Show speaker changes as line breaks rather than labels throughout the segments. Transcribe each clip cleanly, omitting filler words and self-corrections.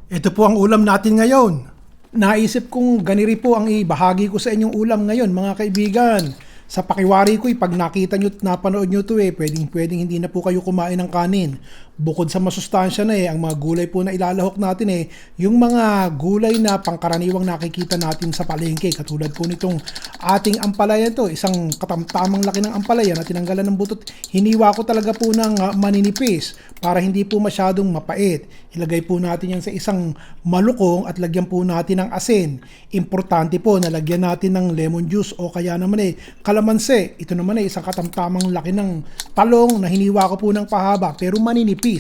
Ito po ang ulam natin ngayon. Naisip kong ganiri po ang ibahagi ko sa inyong ulam ngayon, mga kaibigan. Sa pakiwari ko, pag nakita nyo at napanood nyo ito pwedeng hindi na po kayo kumain ng kanin. Bukod sa masustansya na ang mga gulay po na ilalahok natin yung mga gulay na pangkaraniwang nakikita natin sa palengke. Katulad po nitong ating ampalaya ito, isang katamtamang laki ng ampalaya na tinanggalan ng butot. Hiniwa ko talaga po ng maninipis para hindi po masyadong mapait. Ilagay po natin yan sa isang malukong at lagyan po natin ng asin. Importante po na lagyan natin ng lemon juice o kaya naman kalamansi. Ito naman isang katamtamang laki ng talong na hiniwa ko po ng pahaba pero maninipis.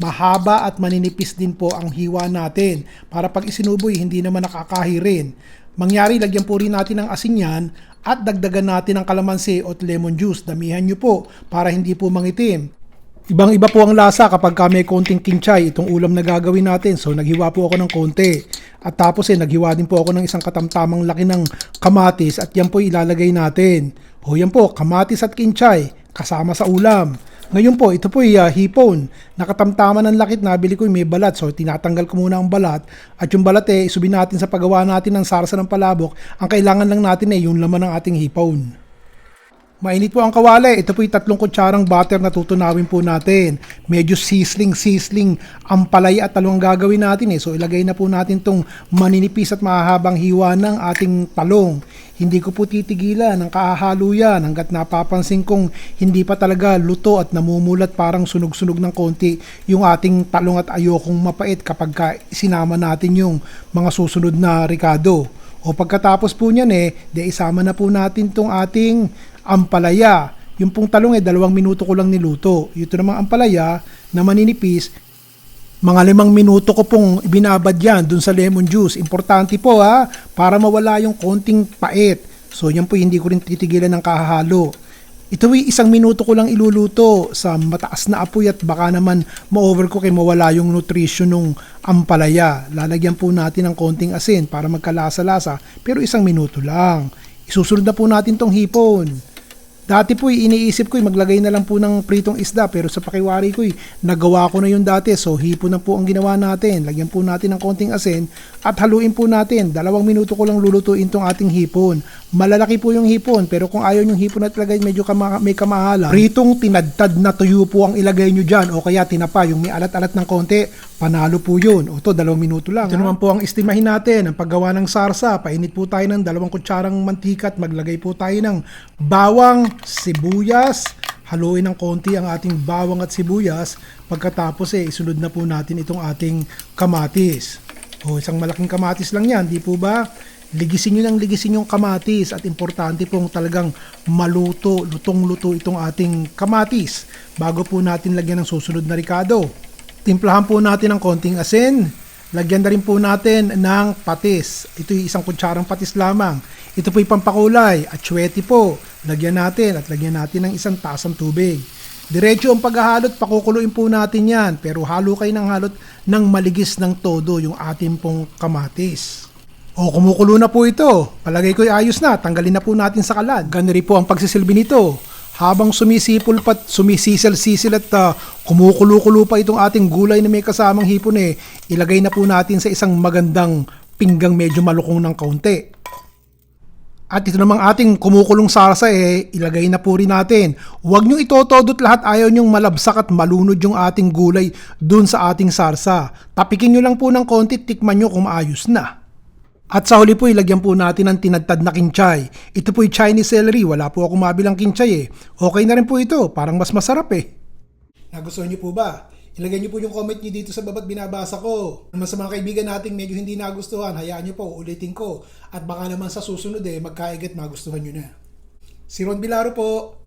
Mahaba at maninipis din po ang hiwa natin para pag isinuboy hindi naman nakakahirin. Mangyari lagyan po rin natin ng asin yan at dagdagan natin ng kalamansi o lemon juice. Damihan nyo po para hindi po mangitim. Ibang-iba po ang lasa kapag may konting kinchay itong ulam na gagawin natin. So naghiwa po ako ng konti. At tapos naghiwa din po ako ng isang katamtamang laki ng kamatis at yan po ilalagay natin. O yan po, kamatis at kinchay kasama sa ulam. Ngayon po, ito po hipon. Nakatamtaman ng lakit, nabili ko may balat. So tinatanggal ko muna ang balat. At yung balat isubin natin sa paggawa natin ng sarsa ng palabok. Ang kailangan lang natin yung laman ng ating hipon. Mainit po ang kawali. Ito po 3 kutsarang butter na tutunawin po natin. Medyo sizzling ampalaya at talong gagawin natin So ilagay na po natin tong maninipis at mahahabang hiwa ng ating talong. Hindi ko po titigilan ng kahahalo yan hanggat napapansin kong hindi pa talaga luto at namumulat parang sunog-sunog ng konti yung ating talong at ayokong mapait kapag sinama natin yung mga susunod na ricado. O pagkatapos po niyan isama na po natin tong ating ampalaya. Yung pong talong 2 minuto ko lang niluto. Ito namang ampalaya na maninipis, mga 5 minuto ko pong binabad yan dun sa lemon juice. Importante po para mawala yung konting pait. So yan po hindi ko rin titigilan ng kahahalo. Ito 1 minuto ko lang iluluto sa mataas na apoy at baka naman ma-overcook mawala yung nutrition ng ampalaya. Lalagyan po natin ng konting asin para magkalasa-lasa pero 1 minuto lang. Isusunod na po natin tong hipon. Dati po iniisip ko maglagay na lang po ng pritong isda pero sa pakiwari ko nagawa ko na yun dati. So hipon na po ang ginawa natin. Lagyan po natin ng konting asin at haluin po natin. 2 minuto ko lang lulutuin tong ating hipon. Malalaki po yung hipon pero kung ayaw yung hipon at lagay medyo may kamahalan, pritong tinadtad na tuyo po ang ilagay nyo dyan o kaya tinapa yung may alat-alat ng konti, panalo po yun. O to 2 minuto lang. Ito naman po ang estimahin natin ang paggawa ng sarsa. Painit po tayo ng 2 kutsarang mantika at maglagay po tayo ng bawang, sibuyas. Haluin ng konti ang ating bawang at sibuyas. Pagkatapos isunod na po natin itong ating kamatis. O isang malaking kamatis lang yan, di po ba? Ligisin nyo ng ligisin yung kamatis at importante pong talagang lutong-luto itong ating kamatis bago po natin lagyan ng susunod na ricado. Timplahan po natin ng konting asin. Lagyan na rin po natin ng patis. Ito 1 kutsarang patis lamang. Ito po pampakulay. Atsuete po. Lagyan natin ng 1 tasang tubig. Diretso ang paghahalot, pakukuluin po natin yan. Pero halo kayo ng halot ng maligis ng todo yung ating pong kamatis. O kumukulo na po ito. Palagay ko ayos na. Tanggalin na po natin sa kalan. Ganun rin po ang pagsisilbi nito. Habang sumisisil at kumukulo-kulo pa itong ating gulay na may kasamang hipon ilagay na po natin sa isang magandang pinggang medyo malukong ng kaunti. At ito namang ating kumukulong sarsa ilagay na po rin natin. Huwag nyo itotodot lahat, ayaw nyong malabsak at malunod yung ating gulay dun sa ating sarsa. Tapikin nyo lang po ng konti, tikman nyo kung maayos na. At sa huli po, ilagyan po natin ang tinadtad na kinchay. Ito po Chinese celery. Wala po ako mabilang kinchay Okay na rin po ito. Parang mas masarap Nagustuhan niyo po ba? Ilagay niyo po yung comment niyo dito sa baba't binabasa ko. Naman sa mga kaibigan nating medyo hindi nagustuhan, hayaan niyo po, ulitin ko. At baka naman sa susunod magkaigat magustuhan niyo na. Si Ron Bilaro po.